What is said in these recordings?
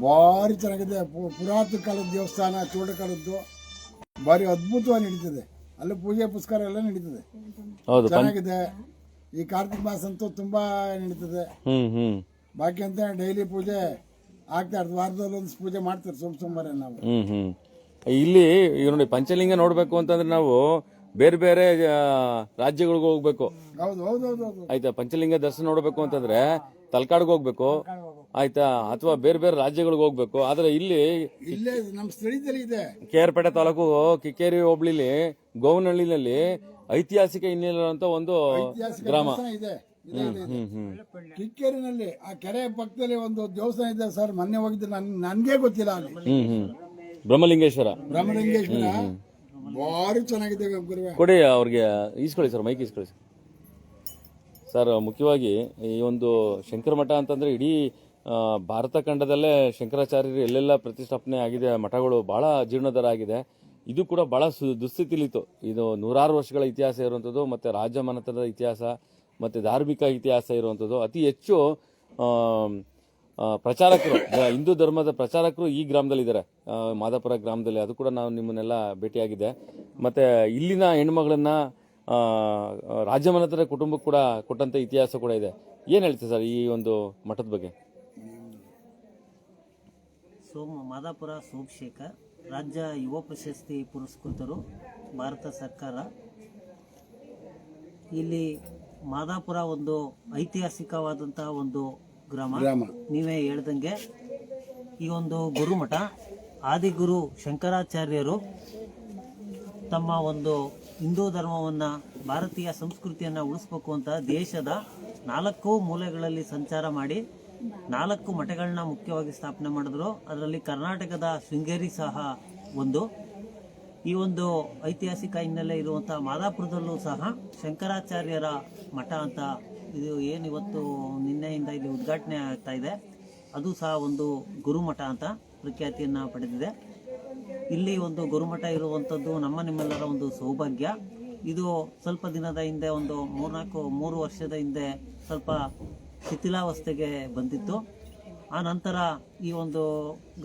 ಭಾರಿ ಚೆನ್ನಾಗಿದೆ. ಪುರಾತನ ಕಾಲದ ದೇವಸ್ಥಾನ, ಚೋಳಕಾಲದ್ದು ಭಾರಿ ಅದ್ಭುತವಾಗಿ ನಡೀತದೆ. ಅಲ್ಲಿ ಪೂಜೆ ಪುಸ್ಕಾರ ಎಲ್ಲ ನಡೀತದೆ, ಚೆನ್ನಾಗಿದೆ. ಈ ಕಾರ್ತಿಕ ಮಾಸ ಅಂತೂ ತುಂಬಾ ನಡೀತದೆ. ಬಾಕಿ ಅಂತ ಡೈಲಿ ಪೂಜೆ ಆಗ್ತಾ ಇರ್ತದೆ. ವಾರದಲ್ಲಿ ಒಂದು ಪೂಜೆ ಮಾಡ್ತಾರೆ ಸೋಮವಾರ ನಾವು. ಇಲ್ಲಿ ಈಗ ನೋಡಿ, ಪಂಚಲಿಂಗ ನೋಡ್ಬೇಕು ಅಂತಂದ್ರೆ ನಾವು ಬೇರೆ ಬೇರೆ ರಾಜ್ಯಗಳಿಗೆ ಹೋಗ್ಬೇಕು. ಹೌದು ಹೌದು ಹೌದು ಹೌದು. ಆಯ್ತಾ, ಪಂಚಲಿಂಗ ದರ್ಶನ ನೋಡ್ಬೇಕು ಅಂತಂದ್ರೆ ತಲಕಾಡ್ಗೆ ಹೋಗ್ಬೇಕು, ಆಯ್ತಾ, ಅಥವಾ ಬೇರೆ ಬೇರೆ ರಾಜ್ಯಗಳಿಗೆ ಹೋಗ್ಬೇಕು. ಆದ್ರೆ ಇಲ್ಲೇ ನಮ್ಮ ಸ್ಥಳೀಯದಲ್ಲಿ ಇದೆ. KR ಪೇಟೆ ತಾಲೂಕು ಕಿಕ್ಕೇರಿ ಹೋಬಳಿಲಿ ಗೋವನಹಳ್ಳಿನಲ್ಲಿ ಐತಿಹಾಸಿಕ ಹಿನ್ನೆಲೆ ಅಂತ ಒಂದು ಗ್ರಾಮ ಇದೆ. ಕಿಕ್ಕೇರಿನಲ್ಲಿ ಆ ಕೆರೆ ಪಕ್ಕದಲ್ಲಿ ಒಂದು ದೇವಸ್ಥಾನ ಇದೆ ಸರ್. ಮೊನ್ನೆ ಹೋಗಿದ್ದೆ, ನನ್ಗೆ ಗೊತ್ತಿಲ್ಲ. ಅಲ್ಲಿ ಬ್ರಹ್ಮಲಿಂಗೇಶ್ವರ ಭಾರಿ ಚೆನ್ನಾಗಿದೆ. ಕೊಡಿ ಅವ್ರಿಗೆ, ಈಸ್ಕೊಳ್ಳಿ ಸರ್, ಮೈಕ್ ಈಸ್ಕೊಳ್ಳಿ ಸರ್. ಮುಖ್ಯವಾಗಿ ಈ ಒಂದು ಶಂಕರ ಮಠ ಅಂತಂದ್ರೆ ಇಡೀ ಭಾರತ ಖಂಡದಲ್ಲೇ ಶಂಕರಾಚಾರ್ಯರು ಎಲ್ಲೆಲ್ಲ ಪ್ರತಿಷ್ಠಾಪನೆ ಆಗಿದೆ, ಮಠಗಳು ಬಹಳ ಜೀರ್ಣೋದ್ಧಾರ ಆಗಿದೆ. ಇದು ಕೂಡ ಬಹಳ ದುಸ್ಥಿತಿಲಿತ್ತು. ಇದು ನೂರಾರು ವರ್ಷಗಳ ಇತಿಹಾಸ ಇರುವಂಥದ್ದು, ಮತ್ತೆ ರಾಜಮನೆತನದ ಇತಿಹಾಸ, ಮತ್ತೆ ಧಾರ್ಮಿಕ ಇತಿಹಾಸ ಇರುವಂಥದ್ದು. ಅತಿ ಹೆಚ್ಚು ಪ್ರಚಾರಕರು, ಹಿಂದೂ ಧರ್ಮದ ಪ್ರಚಾರಕರು ಈ ಗ್ರಾಮದಲ್ಲಿ ಇದ್ದಾರೆ, ಮಾದಾಪುರ ಗ್ರಾಮದಲ್ಲಿ. ಅದು ಕೂಡ ನಾವು ನಿಮ್ಮನ್ನೆಲ್ಲ ಭೇಟಿಯಾಗಿದೆ. ಮತ್ತೆ ಇಲ್ಲಿನ ಹೆಣ್ಮಗಳನ್ನ ರಾಜಮನೆತನ ಕುಟುಂಬಕ್ಕೆ ಕೂಡ ಕೊಟ್ಟಂತ ಇತಿಹಾಸ ಕೂಡ ಇದೆ. ಏನ್ ಹೇಳ್ತೀವಿ ಸರ್ ಈ ಒಂದು ಮಠದ ಬಗ್ಗೆ? ಮಾದಾಪುರ ಸೋಮಶೇಖರ್ ರಾಜ್ಯ ಯುವ ಪ್ರಶಸ್ತಿ ಪುರಸ್ಕೃತರು, ಭಾರತ ಸರ್ಕಾರ. ಇಲ್ಲಿ ಮಾದಾಪುರ ಒಂದು ಐತಿಹಾಸಿಕವಾದಂತಹ ಒಂದು ಗ್ರಾಮ. ನೀವೇ ಹೇಳ್ದಂಗೆ ಈ ಒಂದು ಗುರುಮಠ ಆದಿಗುರು ಶಂಕರಾಚಾರ್ಯರು ತಮ್ಮ ಒಂದು ಹಿಂದೂ ಧರ್ಮವನ್ನ, ಭಾರತೀಯ ಸಂಸ್ಕೃತಿಯನ್ನ ಉಳಿಸ್ಬೇಕು ಅಂತ ದೇಶದ 4 ಮೂಲೆಗಳಲ್ಲಿ ಸಂಚಾರ ಮಾಡಿ 4 ಮಠಗಳನ್ನ ಮುಖ್ಯವಾಗಿ ಸ್ಥಾಪನೆ ಮಾಡಿದ್ರು. ಅದರಲ್ಲಿ ಕರ್ನಾಟಕದ ಶೃಂಗೇರಿ ಸಹ ಒಂದು. ಈ ಒಂದು ಐತಿಹಾಸಿಕ ಹಿನ್ನೆಲೆ ಇರುವಂತಹ ಮಾದಾಪುರದಲ್ಲೂ ಸಹ ಶಂಕರಾಚಾರ್ಯರ ಮಠ ಅಂತ ಇದು ಏನಿವತ್ತು ನಿನ್ನೆಯಿಂದ ಇಲ್ಲಿ ಉದ್ಘಾಟನೆ ಆಗ್ತಾ ಇದೆ, ಅದು ಸಹ ಒಂದು ಗುರುಮಠ ಅಂತ ಪ್ರಖ್ಯಾತಿಯನ್ನ ಪಡೆದಿದೆ. ಇಲ್ಲಿ ಒಂದು ಗುರುಮಠ ಇರುವಂಥದ್ದು ನಮ್ಮ ನಿಮ್ಮೆಲ್ಲರ ಒಂದು ಸೌಭಾಗ್ಯ. ಇದು ಸ್ವಲ್ಪ ದಿನದ ಹಿಂದೆ, ಒಂದು 3 ವರ್ಷದ ಹಿಂದೆ ಸ್ವಲ್ಪ ಶಿಥಿಲಾವಸ್ಥೆಗೆ ಬಂದಿತ್ತು. ಆ ನಂತರ ಈ ಒಂದು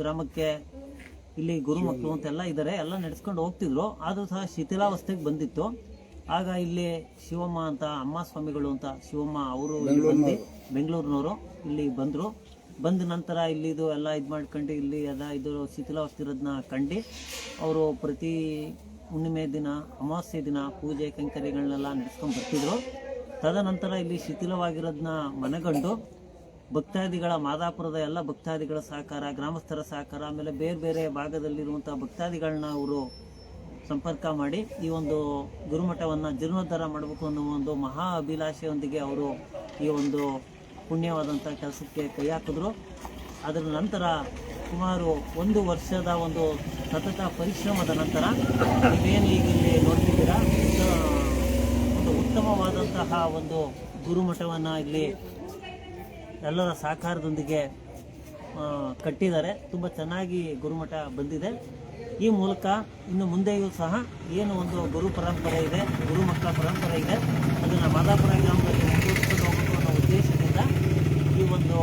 ಗ್ರಾಮಕ್ಕೆ ಇಲ್ಲಿ ಗುರುಮಕ್ಕಳು ಅಂತೆಲ್ಲ ಇದ್ದಾರೆ, ಎಲ್ಲ ನಡೆಸ್ಕೊಂಡು ಹೋಗ್ತಿದ್ರು. ಆದರೂ ಸಹ ಶಿಥಿಲಾವಸ್ಥೆಗೆ ಬಂದಿತ್ತು. ಆಗ ಇಲ್ಲಿ ಶಿವಮ್ಮ ಅಂತ, ಅಮ್ಮ ಸ್ವಾಮಿಗಳು ಅಂತ ಶಿವಮ್ಮ, ಅವರು ಬೆಂಗಳೂರಿನವರು ಇಲ್ಲಿ ಬಂದರು. ಬಂದ ನಂತರ ಇಲ್ಲಿದು ಎಲ್ಲ ಇದು ಮಾಡ್ಕೊಂಡು ಇಲ್ಲಿ ಇದು ಶಿಥಿಲಾವಸ್ಥೆ ಇರೋದನ್ನ ಕಂಡು ಅವರು ಪ್ರತಿ ಹುಣ್ಣಿಮೆ ದಿನ, ಅಮಾವಾಸ್ಯೆ ದಿನ ಪೂಜೆ ಕೈಂಕರ್ಯಗಳನ್ನೆಲ್ಲ ನಡೆಸ್ಕೊಂಡು ಬರ್ತಿದ್ರು. ತದನಂತರ ಇಲ್ಲಿ ಶಿಥಿಲವಾಗಿರೋದನ್ನ ಮನಗಂಡು ಭಕ್ತಾದಿಗಳ, ಮಾದಾಪುರದ ಎಲ್ಲ ಭಕ್ತಾದಿಗಳ ಸಹಕಾರ, ಗ್ರಾಮಸ್ಥರ ಸಹಕಾರ, ಆಮೇಲೆ ಬೇರೆ ಬೇರೆ ಭಾಗದಲ್ಲಿರುವಂಥ ಭಕ್ತಾದಿಗಳನ್ನ ಅವರು ಸಂಪರ್ಕ ಮಾಡಿ ಈ ಒಂದು ಗುರುಮಠವನ್ನು ಜೀರ್ಣೋದ್ಧಾರ ಮಾಡಬೇಕು ಅನ್ನೋ ಒಂದು ಮಹಾ ಅಭಿಲಾಷೆಯೊಂದಿಗೆ ಅವರು ಈ ಒಂದು ಪುಣ್ಯವಾದಂಥ ಕೆಲಸಕ್ಕೆ ಕೈ ಹಾಕಿದ್ರು. ಅದರ ನಂತರ ಸುಮಾರು 1 ವರ್ಷದ ಒಂದು ಸತತ ಪರಿಶ್ರಮದ ನಂತರ ನೀವೇನು ಈಗ ಇಲ್ಲಿ ನೋಡ್ತಿದ್ದೀರಾ, ಒಂದು ಉತ್ತಮವಾದಂತಹ ಒಂದು ಗುರುಮಠವನ್ನು ಇಲ್ಲಿ ಎಲ್ಲರ ಸಹಕಾರದೊಂದಿಗೆ ಕಟ್ಟಿದ್ದಾರೆ. ತುಂಬ ಚೆನ್ನಾಗಿ ಗುರುಮಠ ಬಂದಿದೆ. ಈ ಮೂಲಕ ಇನ್ನು ಮುಂದೆಯೂ ಸಹ ಏನು ಒಂದು ಗುರು ಪರಂಪರೆ ಇದೆ, ಗುರುಮಕ್ಕಳ ಪರಂಪರೆ ಇದೆ, ಅದನ್ನು ಮಾದಾಪುರ ಗ್ರಾಮದಲ್ಲಿ ಮುಂದುವರಿಸಿಕೊಂಡು ಹೋಗಬೇಕು ಅನ್ನೋ ಉದ್ದೇಶದಿಂದ ಈ ಒಂದು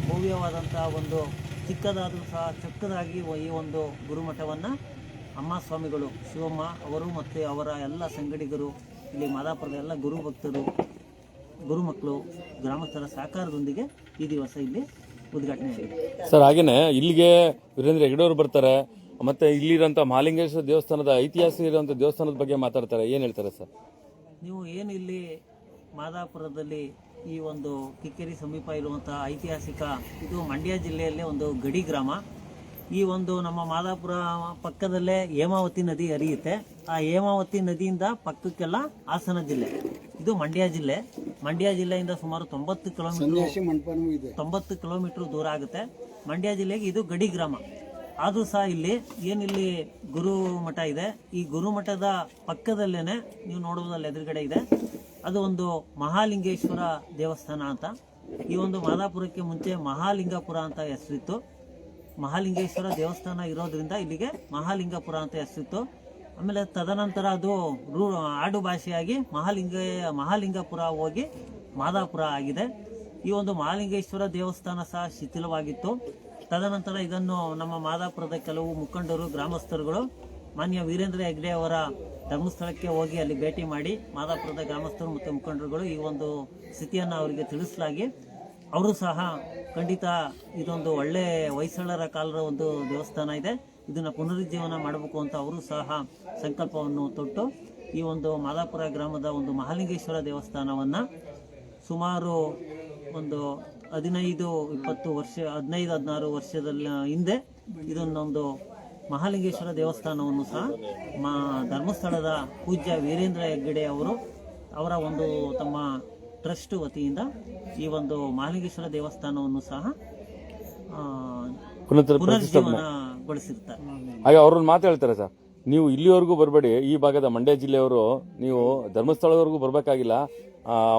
ಭವ್ಯವಾದಂಥ ಒಂದು ಚಿಕ್ಕದಾದರೂ ಸಹ ಚೊಕ್ಕದಾಗಿ ಈ ಒಂದು ಗುರುಮಠವನ್ನು ಅಮ್ಮ ಸ್ವಾಮಿಗಳು ಶಿವಮ್ಮ ಅವರು ಮತ್ತು ಅವರ ಎಲ್ಲ ಸಂಗಡಿಗರು, ಇಲ್ಲಿ ಮಾದಾಪುರದ ಎಲ್ಲ ಗುರು ಭಕ್ತರು, ಗುರುಮಕ್ಕಳು, ಗ್ರಾಮಸ್ಥರ ಸಹಕಾರದೊಂದಿಗೆ ಈ ದಿವಸ ಇಲ್ಲಿ ಉದ್ಘಾಟನೆ ಆಗಿದೆ ಸರ್. ಹಾಗೇನೆ ಇಲ್ಲಿಗೆ ವೀರೇಂದ್ರ ಹೆಗಡೆ ಅವರು ಬರ್ತಾರೆ, ಮತ್ತೆ ಇಲ್ಲಿರುವಂಥ ಮಹಾಲಿಂಗೇಶ್ವರ ದೇವಸ್ಥಾನದ ಐತಿಹಾಸಿಕ ಇರುವಂಥ ದೇವಸ್ಥಾನದ ಬಗ್ಗೆ ಮಾತಾಡ್ತಾರೆ. ಏನು ಹೇಳ್ತಾರೆ ಸರ್? ನೀವು ಏನು ಇಲ್ಲಿ ಮಾದಾಪುರದಲ್ಲಿ ಈ ಒಂದು ಕಿಕ್ಕೇರಿ ಸಮೀಪ ಇರುವಂತಹ ಐತಿಹಾಸಿಕ, ಇದು ಮಂಡ್ಯ ಜಿಲ್ಲೆಯಲ್ಲೇ ಒಂದು ಗಡಿ ಗ್ರಾಮ. ಈ ಒಂದು ನಮ್ಮ ಮಾದಾಪುರ ಪಕ್ಕದಲ್ಲೇ ಹೇಮಾವತಿ ನದಿ ಹರಿಯುತ್ತೆ. ಆ ಹೇಮಾವತಿ ನದಿಯಿಂದ ಪಕ್ಕಕ್ಕೆಲ್ಲ ಹಾಸನ ಜಿಲ್ಲೆ, ಇದು ಮಂಡ್ಯ ಜಿಲ್ಲೆ. ಮಂಡ್ಯ ಜಿಲ್ಲೆಯಿಂದ ಸುಮಾರು 90 ಕಿಲೋಮೀಟರ್ ದೂರ ಆಗುತ್ತೆ. ಮಂಡ್ಯ ಜಿಲ್ಲೆಗೆ ಇದು ಗಡಿ ಗ್ರಾಮ. ಆದರೂ ಸಹ ಇಲ್ಲಿ ಏನಿಲ್ಲಿ ಗುರುಮಠ ಇದೆ, ಈ ಗುರುಮಠದ ಪಕ್ಕದಲ್ಲೇನೆ ನೀವು ನೋಡುವುದಲ್ಲಿ ಎದುರುಗಡೆ ಇದೆ, ಅದು ಒಂದು ಮಹಾಲಿಂಗೇಶ್ವರ ದೇವಸ್ಥಾನ ಅಂತ. ಈ ಒಂದು ಮಾದಾಪುರಕ್ಕೆ ಮುಂಚೆ ಮಹಾಲಿಂಗಪುರ ಅಂತ ಹೆಸರಿತ್ತು. ಮಹಾಲಿಂಗೇಶ್ವರ ದೇವಸ್ಥಾನ ಇರೋದ್ರಿಂದ ಇಲ್ಲಿಗೆ ಮಹಾಲಿಂಗಪುರ ಅಂತ ಹೆಸರಿತ್ತು. ಆಮೇಲೆ ತದನಂತರ ಅದು ಆಡು ಭಾಷೆಯಾಗಿ ಮಹಾಲಿಂಗಪುರ ಹೋಗಿ ಮಾದಾಪುರ ಆಗಿದೆ. ಈ ಒಂದು ಮಹಾಲಿಂಗೇಶ್ವರ ದೇವಸ್ಥಾನ ಸಹ ಶಿಥಿಲವಾಗಿತ್ತು. ತದನಂತರ ಇದನ್ನು ನಮ್ಮ ಮಾದಾಪುರದ ಕೆಲವು ಮುಖಂಡರು ಗ್ರಾಮಸ್ಥರುಗಳು ಮಾನ್ಯ ವೀರೇಂದ್ರ ಹೆಗ್ಡೆ ಅವರ ಧರ್ಮಸ್ಥಳಕ್ಕೆ ಹೋಗಿ ಅಲ್ಲಿ ಭೇಟಿ ಮಾಡಿ ಮಾದಾಪುರದ ಗ್ರಾಮಸ್ಥರು ಮತ್ತು ಮುಖಂಡರುಗಳು ಈ ಒಂದು ಸ್ಥಿತಿಯನ್ನು ಅವರಿಗೆ ತಿಳಿಸಲಾಗಿ ಅವರು ಸಹ ಖಂಡಿತ ಇದೊಂದು ಒಳ್ಳೆ ಹೊಯ್ಸಳರ ಕಾಲದ ಒಂದು ದೇವಸ್ಥಾನ ಇದೆ, ಇದನ್ನ ಪುನರುಜ್ಜೀವನ ಮಾಡಬೇಕು ಅಂತ ಅವರು ಸಹ ಸಂಕಲ್ಪವನ್ನು ತೊಟ್ಟು ಈ ಒಂದು ಮಾದಾಪುರ ಗ್ರಾಮದ ಒಂದು ಮಹಾಲಿಂಗೇಶ್ವರ ದೇವಸ್ಥಾನವನ್ನ ಸುಮಾರು ಒಂದು 15-16 ವರ್ಷದ ಹಿಂದೆ ಇದನ್ನೊಂದು ಮಹಾಲಿಂಗೇಶ್ವರ ದೇವಸ್ಥಾನವನ್ನು ಸಹ ಧರ್ಮಸ್ಥಳದ ಪೂಜ್ಯ ವೀರೇಂದ್ರ ಹೆಗ್ಗಡೆ ಅವರ ಒಂದು ತಮ್ಮ ಟ್ರಸ್ಟ್ ವತಿಯಿಂದ ಈ ಒಂದು ಮಹಾಲಿಂಗೇಶ್ವರ ದೇವಸ್ಥಾನವನ್ನು ಸಹ ಪುನರ್ಜೀವನಗೊಳಿಸಿರ್ತಾರೆ. ಹಾಗೆ ಅವ್ರನ್ನ ಮಾತು ಹೇಳ್ತಾರೆ ಸರ್, ನೀವು ಇಲ್ಲಿವರೆಗೂ ಬರಬೇಡಿ, ಈ ಭಾಗದ ಮಂಡ್ಯ ಜಿಲ್ಲೆಯವರು ನೀವು ಧರ್ಮಸ್ಥಳದವರೆಗೂ ಬರಬೇಕಾಗಿಲ್ಲ,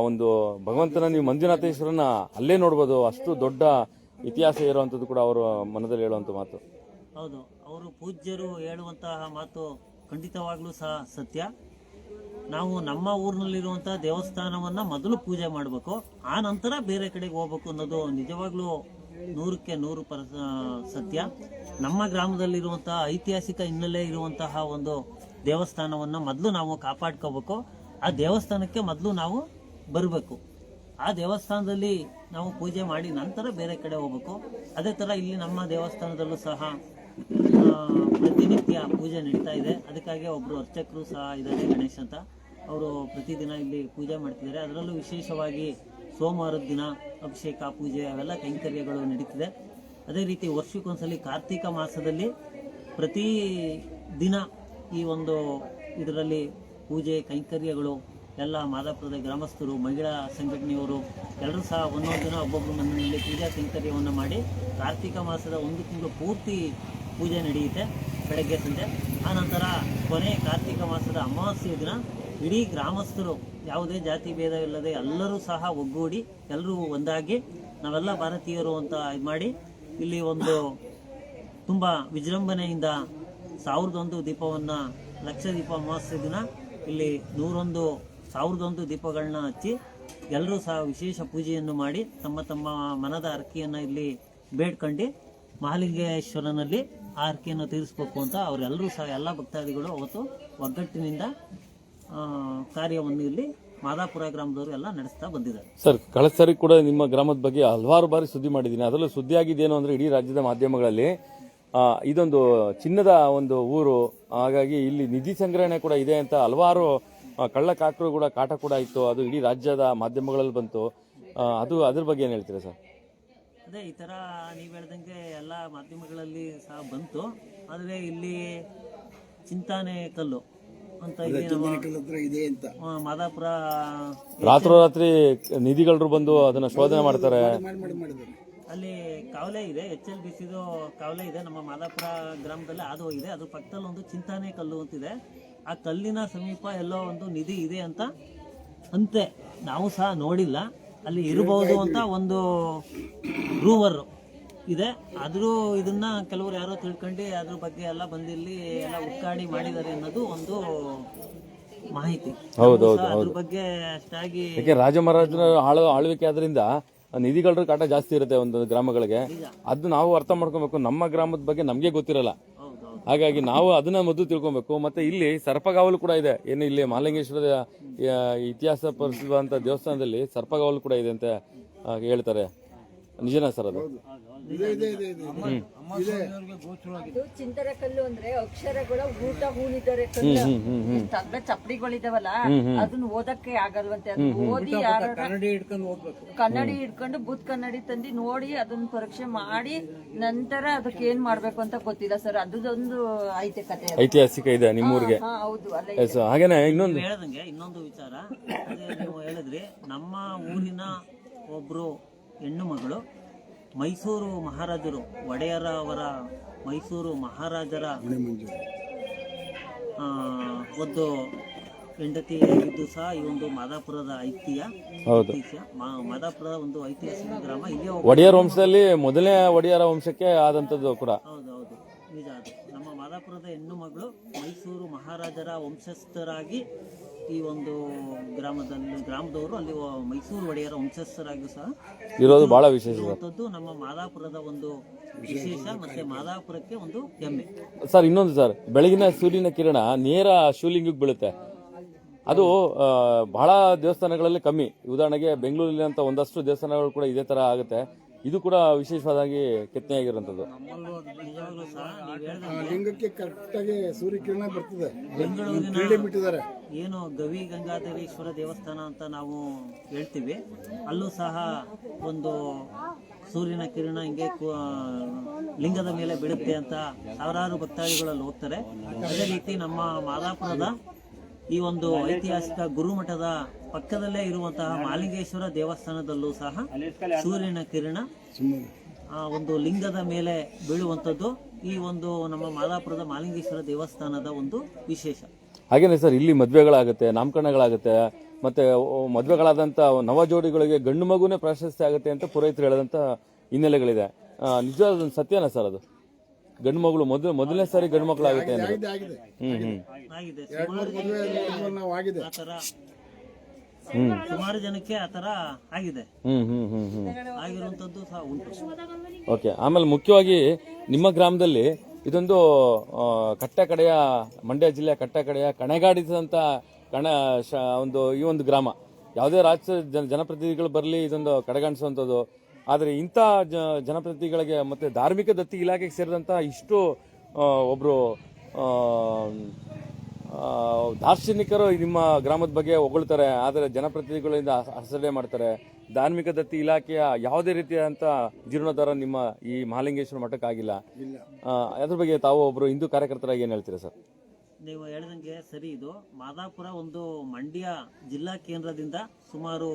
ಒಂದು ಭಗವಂತನ ನೀವು ಮಂಜುನಾಥೇಶ್ವರನ ಅಲ್ಲೇ ನೋಡ್ಬೋದು, ಅಷ್ಟು ದೊಡ್ಡ ಇತಿಹಾಸ ಇರುವಂತದ್ದು ಕೂಡ ಅವರು ಮನದಲ್ಲಿ ಹೇಳುವಂತ ಮಾತು. ಹೌದು, ಅವರು ಪೂಜ್ಯರು ಹೇಳುವಂತಹ ಮಾತು ಖಂಡಿತವಾಗ್ಲೂ ಸಹ ಸತ್ಯ. ನಾವು ನಮ್ಮ ಊರಿನಲ್ಲಿರುವಂತಹ ದೇವಸ್ಥಾನವನ್ನ ಮೊದಲು ಪೂಜೆ ಮಾಡಬೇಕು, ಆ ನಂತರ ಬೇರೆ ಕಡೆಗೆ ಹೋಗ್ಬೇಕು ಅನ್ನೋದು ನಿಜವಾಗ್ಲೂ 100ಕ್ಕೆ 100% ಸತ್ಯ. ನಮ್ಮ ಗ್ರಾಮದಲ್ಲಿರುವಂತಹ ಐತಿಹಾಸಿಕ ಹಿನ್ನೆಲೆ ಇರುವಂತಹ ಒಂದು ದೇವಸ್ಥಾನವನ್ನ ಮೊದಲು ನಾವು ಕಾಪಾಡ್ಕೋಬೇಕು. ಆ ದೇವಸ್ಥಾನಕ್ಕೆ ಮೊದಲು ನಾವು ಬರಬೇಕು, ಆ ದೇವಸ್ಥಾನದಲ್ಲಿ ನಾವು ಪೂಜೆ ಮಾಡಿ ನಂತರ ಬೇರೆ ಕಡೆ ಹೋಗ್ಬೇಕು. ಅದೇ ತರ ಇಲ್ಲಿ ನಮ್ಮ ದೇವಸ್ಥಾನದಲ್ಲೂ ಸಹ ಪ್ರತಿನಿತ್ಯ ಪೂಜೆ ನಡೀತಾ ಇದೆ. ಅದಕ್ಕಾಗಿ ಒಬ್ರು ಅರ್ಚಕರು ಸಹ ಇದ್ದಾರೆ, ಗಣೇಶ್ ಅಂತ, ಅವರು ಪ್ರತಿದಿನ ಇಲ್ಲಿ ಪೂಜೆ ಮಾಡ್ತಿದ್ದಾರೆ. ಅದರಲ್ಲೂ ವಿಶೇಷವಾಗಿ ಸೋಮವಾರದ ದಿನ ಅಭಿಷೇಕ ಪೂಜೆ ಅವೆಲ್ಲ ಕೈಂಕರ್ಯಗಳು ನಡೀತಿದೆ. ಅದೇ ರೀತಿ ವರ್ಷಕ್ಕೊಂದ್ಸಲಿ ಕಾರ್ತಿಕ ಮಾಸದಲ್ಲಿ ಪ್ರತಿ ದಿನ ಈ ಒಂದು ಇದರಲ್ಲಿ ಪೂಜೆ ಕೈಂಕರ್ಯಗಳು ಎಲ್ಲ ಮಾದಾಪುರದ ಗ್ರಾಮಸ್ಥರು, ಮಹಿಳಾ ಸಂಘಟನೆಯವರು ಎಲ್ಲರೂ ಸಹ ಒಂದೊಂದು ದಿನ ಒಬ್ಬೊಬ್ಬರು ಮನೆಯಲ್ಲಿ ಪೂಜಾ ಕೈಂಕರ್ಯವನ್ನು ಮಾಡಿ ಕಾರ್ತಿಕ ಮಾಸದ 1 ತಿಂಗಳು ಪೂರ್ತಿ ಪೂಜೆ ನಡೆಯುತ್ತೆ ಬೆಳಗ್ಗೆ ಸಂಜೆ. ಆ ನಂತರ ಕೊನೆ ಕಾರ್ತಿಕ ಮಾಸದ ಅಮಾವಾಸ್ಯೆಯ ದಿನ ಇಡೀ ಗ್ರಾಮಸ್ಥರು ಯಾವುದೇ ಜಾತಿ ಭೇದ ಇಲ್ಲದೆ ಎಲ್ಲರೂ ಸಹ ಒಗ್ಗೂಡಿ ಎಲ್ಲರೂ ಒಂದಾಗಿ ನಾವೆಲ್ಲ ಭಾರತೀಯರು ಅಂತ ಇದು ಮಾಡಿ ಇಲ್ಲಿ ಒಂದು ತುಂಬ ವಿಜೃಂಭಣೆಯಿಂದ 1001 ದೀಪವನ್ನು, ಲಕ್ಷ ದೀಪ ಅಮಾವಾಸ್ಯೆ ದಿನ ಇಲ್ಲಿ 101 ದೀಪಗಳನ್ನ ಹಚ್ಚಿ ಎಲ್ಲರೂ ಸಹ ವಿಶೇಷ ಪೂಜೆಯನ್ನು ಮಾಡಿ ತಮ್ಮ ತಮ್ಮ ಮನದ ಹರಕೆಯನ್ನು ಇಲ್ಲಿ ಬೇಡ್ಕೊಂಡು ಮಹಾಲಿಂಗೇಶ್ವರನಲ್ಲಿ ಆ ಹರಕೆಯನ್ನು ತೀರಿಸಬೇಕು ಅಂತ ಅವರೆಲ್ಲರೂ ಸಹ ಎಲ್ಲ ಭಕ್ತಾದಿಗಳು ಅವತ್ತು ಒಗ್ಗಟ್ಟಿನಿಂದ ಕಾರ್ಯವನ್ನು ಇಲ್ಲಿ ಮಾದಾಪುರ ಗ್ರಾಮದವರು ಎಲ್ಲ ನಡೆಸ್ತಾ ಬಂದಿದ್ದಾರೆ. ಸರ್, ಕಳೆದ ಸರಿ ಕೂಡ ನಿಮ್ಮ ಗ್ರಾಮದ ಬಗ್ಗೆ ಹಲವಾರು ಬಾರಿ ಸುದ್ದಿ ಮಾಡಿದ್ದೀನಿ. ಅದರಲ್ಲೂ ಸುದ್ದಿ ಆಗಿದ್ದೇನು ಅಂದ್ರೆ ಇಡೀ ರಾಜ್ಯದ ಮಾಧ್ಯಮಗಳಲ್ಲಿ ಇದೊಂದು ಚಿನ್ನದ ಒಂದು ಊರು, ಹಾಗಾಗಿ ಇಲ್ಲಿ ನಿಧಿ ಸಂಗ್ರಹಣೆ ಕೂಡ ಇದೆ ಅಂತ ಹಲವಾರು ಕಳ್ಳಕಾಕರು ಕೂಡ ಕಾಟ ಕೂಡ ಇತ್ತು. ಅದು ಇಡೀ ರಾಜ್ಯದ ಮಾಧ್ಯಮಗಳಲ್ಲಿ ಬಂತು. ಅದ್ರ ಬಗ್ಗೆ ಏನ್ ಹೇಳ್ತೀರಾ ಸರ್? ಅದೇ ಈ ತರ ನೀವು ಹೇಳ್ದಂಗೆ ಎಲ್ಲ ಮಾಧ್ಯಮಗಳಲ್ಲಿ ಸಹ ಬಂತು. ಆದರೆ ಇಲ್ಲಿ ಚಿಂತಾನೆ ಕಲ್ಲು ಅಂತ ಇದೆ ಅಂತ ಮಾದಾಪುರ ರಾತ್ರೋರಾತ್ರಿ ನಿಧಿಗಳರು ಬಂದು ಅದನ್ನ ಶೋಧನೆ ಮಾಡ್ತಾರೆ. ಅಲ್ಲಿ ಕಾವಲೆ ಇದೆ, HLBCದು ಕಾವಲೆ ಇದೆ ನಮ್ಮ ಮಾದಾಪುರ ಗ್ರಾಮದಲ್ಲಿ ಅದು ಹೋಗಿದೆ. ಅದ್ರ ಪಕ್ಕದಲ್ಲಿ ಒಂದು ಚಿಂತಾನೆ ಕಲ್ಲು ಅಂತಿದೆ. ಆ ಕಲ್ಲಿನ ಸಮೀಪ ಎಲ್ಲೋ ಒಂದು ನಿಧಿ ಇದೆ ಅಂತ ಅಂತೆ. ನಾವು ಸಹ ನೋಡಿಲ್ಲ, ಅಲ್ಲಿ ಇರಬಹುದು ಅಂತ ಒಂದು ರೂಮರ್ ಇದೆ. ಆದರೂ ಇದನ್ನ ಕೆಲವರು ಯಾರೋ ತಿಳ್ಕೊಂಡು ಅದ್ರ ಬಗ್ಗೆ ಎಲ್ಲ ಬಂದಿಲ್ಲಿ ಎಲ್ಲ ಹುಡ್ಕಾಡಿ ಮಾಡಿದ್ದಾರೆ ಅನ್ನೋದು ಒಂದು ಮಾಹಿತಿ. ಅದ್ರ ಬಗ್ಗೆ ಅಷ್ಟಾಗಿ ರಾಜ ಮಹಾರಾಜರ ಆಳ್ವಿಕೆ ಆದ್ರಿಂದ ನಿಧಿಗಳ ಕಾಟ ಜಾಸ್ತಿ ಇರುತ್ತೆ ಒಂದು ಗ್ರಾಮಗಳಿಗೆ. ಅದು ನಾವು ಅರ್ಥ ಮಾಡ್ಕೊಬೇಕು. ನಮ್ಮ ಗ್ರಾಮದ ಬಗ್ಗೆ ನಮ್ಗೆ ಗೊತ್ತಿರಲ್ಲ, ಹಾಗಾಗಿ ನಾವು ಅದನ್ನ ಮೊದಲು ತಿಳ್ಕೊಬೇಕು. ಮತ್ತೆ ಇಲ್ಲಿ ಸರ್ಪಗಾವಲು ಕೂಡ ಇದೆ. ಏನು ಇಲ್ಲಿ ಮಹಾಲಿಂಗೇಶ್ವರದ ಇತಿಹಾಸ ಪರಿಸಿರುವಂತ ದೇವಸ್ಥಾನದಲ್ಲಿ ಸರ್ಪಗಾವಲು ಕೂಡ ಇದೆ ಅಂತ ಹೇಳ್ತಾರೆ. ನಿಜನಾ ಸರ್ ಅದು? ಚಿಂತರ ಕಲ್ಲು ಅಂದ್ರೆ ಅಕ್ಷರಗಳ ಊಟ ಹೂಣಿದ್ದಾರೆ ಕಲ್ಲು. ತಗ್ಗ ಚಪ್ಪಡಿಗಳಿದಾವಲ್ಲ ಅದನ್ನ ಓದಕ್ಕೆ ಆಗಲ್ವಂತೆ. ಅದನ್ನ ಓದಿ ಕನ್ನಡಿ ಹಿಡ್ಕೊಂಡು ಬೂತ್ ಕನ್ನಡಿ ತಂದು ನೋಡಿ ಅದನ್ನ ಪರೀಕ್ಷೆ ಮಾಡಿ ನಂತರ ಅದಕ್ಕೆ ಏನ್ ಮಾಡ್ಬೇಕು ಅಂತ ಗೊತ್ತಿಲ್ಲ ಸರ್. ಅದೊಂದು ಐತೆ ಕತೆ, ಐತಿಹಾಸಿಕ ಇದೆ ನಿಮ್ಮೂರಿಗೆ. ಹೌದು. ಹಾಗೇನೆ ಇನ್ನೊಂದು ವಿಚಾರ ನೀವು ಹೇಳಿದ್ರಿ, ನಮ್ಮ ಊರಿನ ಒಬ್ರು ಹೆಣ್ಣು ಮಗಳು ಮೈಸೂರು ಮಹಾರಾಜರು ಒಡೆಯರ ಅವರ ಮೈಸೂರು ಮಹಾರಾಜರ ಒಂದು ಹೆಂಡತಿ ಆಗಿದ್ದು ಸಹ ಈ ಒಂದು ಮಾದಾಪುರದ ಮಾದಾಪುರದ ಒಂದು ಐತಿಹಾಸಿಕ ಗ್ರಾಮ. ಇಲ್ಲಿ ಒಡೆಯರ್ ವಂಶದಲ್ಲಿ ಮೊದಲನೇ ಒಡೆಯರ ವಂಶಕ್ಕೆ ಆದಂತದ್ದು ಕೂಡ. ಹೌದೌದು, ನಿಜ. ಅದು ನಮ್ಮ ಮಾದಾಪುರದ ಹೆಣ್ಣು ಮಗಳು ಮೈಸೂರು ಮಹಾರಾಜರ ವಂಶಸ್ಥರಾಗಿ ಈ ಒಂದು ಗ್ರಾಮದವರು ಅಲ್ಲಿ ಮೈಸೂರು ಒಡೆಯರ ವಂಶಸ್ಥರಾಗಿ ಸಹ ಇರೋದು ಬಹಳ ವಿಶೇಷ. ನಮ್ಮ ಮಾದಾಪುರದ ಒಂದು ವಿಶೇಷ ಮತ್ತೆ ಮಾದಾಪುರಕ್ಕೆ ಒಂದು ಹೆಮ್ಮೆ. ಸರ್ ಇನ್ನೊಂದು ಸರ್, ಬೆಳಗಿನ ಸೂರ್ಯನ ಕಿರಣ ನೇರ ಶಿವಲಿಂಗಕ್ಕೆ ಬೀಳುತ್ತೆ. ಅದು ಬಹಳ ದೇವಸ್ಥಾನಗಳಲ್ಲಿ ಕಮ್ಮಿ. ಉದಾಹರಣೆಗೆ ಬೆಂಗಳೂರಲ್ಲಿ ಅಂತ ಒಂದಷ್ಟು ದೇವಸ್ಥಾನಗಳು ಕೂಡ ಇದೇ ತರ ಆಗುತ್ತೆ. ಇದು ಕೂಡ ವಿಶೇಷವಾದಾಗಿ ಕೆತ್ತನೆಯಾಗಿರುವಂತದ್ದು. ನಿಜವಾಗ್ಲೂ ಸಹ ನೀವ್ ಹೇಳ್ದಂಗೆ ಆ ಲಿಂಗಕ್ಕೆ ಕರೆಕ್ಟಾಗಿ ಸೂರ್ಯಕಿರಣ ಬರ್ತದೆ. ಬೆಂಗಳೂರಿನ ಬಿಟ್ಟಿದ್ದಾರೆ. ಏನು ಗವಿ ಗಂಗಾಧರೇಶ್ವರ ದೇವಸ್ಥಾನ ಅಂತ ನಾವು ಹೇಳ್ತೀವಿ, ಅಲ್ಲೂ ಸಹ ಒಂದು ಸೂರ್ಯನ ಕಿರಣ ಹಿಂಗೆ ಲಿಂಗದ ಮೇಲೆ ಬೀಳುತ್ತೆ ಅಂತ ಸಾವಿರಾರು ಭಕ್ತಾದಿಗಳಲ್ಲಿ ಹೋಗ್ತಾರೆ. ಅದೇ ರೀತಿ ನಮ್ಮ ಮಾದಾಪುರದ ಈ ಒಂದು ಐತಿಹಾಸಿಕ ಗುರುಮಠದ ಪಕ್ಕದಲ್ಲೇ ಇರುವಂತಹ ಮಾಲಿಂಗೇಶ್ವರ ದೇವಸ್ಥಾನದಲ್ಲೂ ಸಹ ಸೂರ್ಯನ ಕಿರಣ ಒಂದು ಲಿಂಗದ ಮೇಲೆ ಬೀಳುವಂಥದ್ದು ಈ ಒಂದು ನಮ್ಮ ಮಾದಾಪುರದ ಮಾಲಿಂಗೇಶ್ವರ ದೇವಸ್ಥಾನದ ಒಂದು ವಿಶೇಷ. ಹಾಗೇನೆ ಸರ್, ಇಲ್ಲಿ ಮದ್ವೆಗಳಾಗುತ್ತೆ, ನಾಮಕರಣಗಳಾಗುತ್ತೆ, ಮತ್ತೆ ಮದ್ವೆಗಳಾದಂತ ನವ ಜೋಡಿಗಳಿಗೆ ಗಂಡು ಮಗುನೇ ಪ್ರಾಶಸ್ತ್ಯ ಆಗುತ್ತೆ ಅಂತ ಪುರೋಹಿತರು ಹೇಳದಂತ ಹಿನ್ನೆಲೆಗಳಿದೆ. ನಿಜವಾದ ಸತ್ಯನಾ ಸರ್ ಅದು? ಗಂಡು ಮಗಳು ಮೊದಲನೇ ಸಾರಿ ಗಂಡು ಮಕ್ಕಳಾಗುತ್ತೆ ಆಗಿದೆ ಆಗಿದೆ. ನಾವು ಆಗಿದೆ. ಆತರ ಸುಮಾರು ಜನಕ್ಕೆ ಆತರ ಆಗಿದೆ, ಆಗಿರುವಂತದ್ದು ಸಹ ಉಂಟು. ಓಕೆ. ಆಮೇಲೆ ಮುಖ್ಯವಾಗಿ ನಿಮ್ಮ ಗ್ರಾಮದಲ್ಲಿ ಇದೊಂದು ಕಟ್ಟೆ ಕಡೆಯ, ಮಂಡ್ಯ ಜಿಲ್ಲೆಯ ಕಟ್ಟೆ ಕಡೆಯ ಕಣಗಾಡಿಸಿದಂತ ಈ ಒಂದು ಗ್ರಾಮ. ಯಾವುದೇ ರಾಜ್ಯದ ಜನಪ್ರತಿನಿಧಿಗಳು ಬರಲಿ ಇದೊಂದು ಕಡೆಗಾಣಿಸುವಂಥದ್ದು. ಆದರೆ ಇಂಥ ಜನಪ್ರತಿನಿಧಿಗಳಿಗೆ ಮತ್ತೆ ಧಾರ್ಮಿಕ ದತ್ತಿ ಇಲಾಖೆಗೆ ಸೇರಿದಂತ ಇಷ್ಟು ಒಬ್ರು ದಾರ್ಶನಿಕರು ನಿಮ್ಮ ಗ್ರಾಮದ ಬಗ್ಗೆ ಹೊಗಳ್ತಾರೆ, ಆದರೆ ಜನಪ್ರತಿನಿಧಿಗಳಿಂದ ಅಸಡ್ಡೆ ಮಾಡ್ತಾರೆ. ಧಾರ್ಮಿಕ ದತ್ತಿ ಇಲಾಖೆಯ ಯಾವುದೇ ರೀತಿಯಾದಂತ ಜೀರ್ಣೋದ್ಧಾರ ನಿಮ್ಮ ಈ ಮಹಾಲಿಂಗೇಶ್ವರ ಮಠಕ್ಕಾಗಿಲ್ಲ. ಅದ್ರ ಬಗ್ಗೆ ತಾವು ಒಬ್ರು ಹಿಂದೂ ಕಾರ್ಯಕರ್ತರಾಗಿ ಏನ್ ಹೇಳ್ತೀರಾ ಸರ್? ನೀವು ಹೇಳ್ದಂಗೆ ಸರಿ. ಇದು ಮಾದಾಪುರ ಒಂದು ಮಂಡ್ಯ ಜಿಲ್ಲಾ ಕೇಂದ್ರದಿಂದ ಸುಮಾರು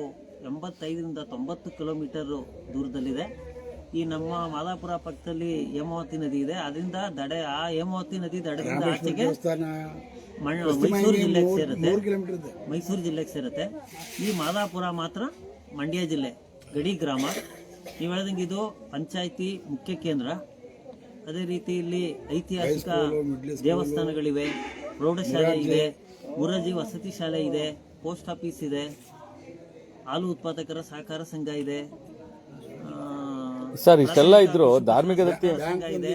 85ರಿಂದ 90 ಕಿಲೋಮೀಟರ್ ದೂರದಲ್ಲಿದೆ. ಈ ನಮ್ಮ ಮಾದಾಪುರ ಪಕ್ಕದಲ್ಲಿ ಹೇಮಾವತಿ ನದಿ ಇದೆ. ಅದರಿಂದ ಆ ಹೇಮಾವತಿ ನದಿ ದಡದಿಂದ ಆಚೆಗೆ ಮೈಸೂರು ಜಿಲ್ಲೆಗೆ ಸೇರುತ್ತೆ. ಮೈಸೂರು ಜಿಲ್ಲೆಗೆ ಸೇರುತ್ತೆ. ಈ ಮಾದಾಪುರ ಮಾತ್ರ ಮಂಡ್ಯ ಜಿಲ್ಲೆ ಗಡಿ ಗ್ರಾಮ. ನೀವು ಹೇಳ್ದಂಗೆ ಇದು ಪಂಚಾಯಿತಿ ಮುಖ್ಯ ಕೇಂದ್ರ. ಅದೇ ರೀತಿ ಇಲ್ಲಿ ಐತಿಹಾಸಿಕ ದೇವಸ್ಥಾನಗಳಿವೆ, ಪ್ರೌಢಶಾಲೆ ಇದೆ, ಮುರಾರ್ಜಿ ವಸತಿ ಶಾಲೆ ಇದೆ, ಪೋಸ್ಟ್ ಆಫೀಸ್ ಇದೆ, ಹಾಲು ಉತ್ಪಾದಕರ ಸಹಕಾರ ಸಂಘ ಇದೆ ಸರ್. ಇಷ್ಟೆಲ್ಲ ಇದ್ರು ಧಾರ್ಮಿಕ ದತ್ತಿ ಇದೆ.